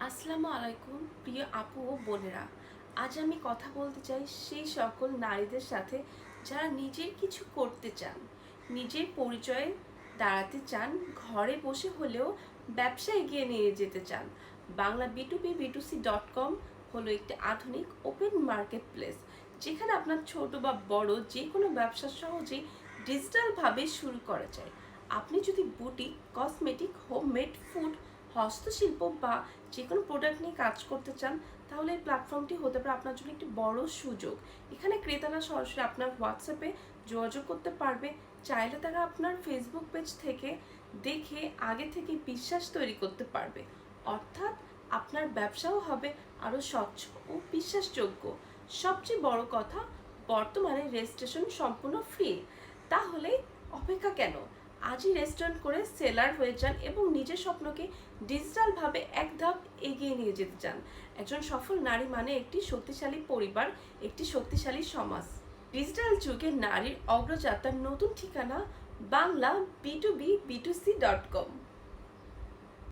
আসসালামু আলাইকুম প্রিয় আপু ও বোনেরা। আজ আমি কথা বলতে চাই সেই সকল নারীদের সাথে যারা নিজের কিছু করতে চান, নিজের পরিচয়ে দাঁড়াতে চান, ঘরে বসে হলেও ব্যবসা এগিয়ে নিয়ে যেতে চান। বাংলা B2B B2C.com হলো একটি আধুনিক ওপেন মার্কেট প্লেস, যেখানে আপনার ছোট বা বড় যে কোনো ব্যবসা সহজেই ডিজিটালভাবে শুরু করা যায়। আপনি যদি বুটিক, কসমেটিক, হোমমেড ফুড, হস্তশিল্প বা যে কোনো প্রোডাক্ট নিয়ে কাজ করতে চান, তাহলে এই প্ল্যাটফর্মটি হতে পারে আপনার জন্য একটি বড় সুযোগ। এখানে ক্রেতারা সরাসরি আপনার হোয়াটসঅ্যাপে যোগাযোগ করতে পারবে। চাইলে তারা আপনার ফেসবুক পেজ থেকে দেখে আগে থেকে বিশ্বাস তৈরি করতে পারবে। অর্থাৎ আপনার ব্যবসাও হবে আরও স্বচ্ছ ও বিশ্বাসযোগ্য। সবচেয়ে বড় কথা, বর্তমানে রেজিস্ট্রেশন সম্পূর্ণ ফ্রি। তাহলে অপেক্ষা কেন? আজই রেস্টুরেন্ট করে সেলার হয়ে যান এবং নিজের স্বপ্নকে ডিজিটালভাবে এক ধাপ এগিয়ে নিয়ে যেতে চান। একজন সফল নারী মানে একটি শক্তিশালী পরিবার, একটি শক্তিশালী সমাজ। ডিজিটাল যুগে নারীর অগ্রযাত্রার নতুন ঠিকানা বাংলা B2B B2C.com।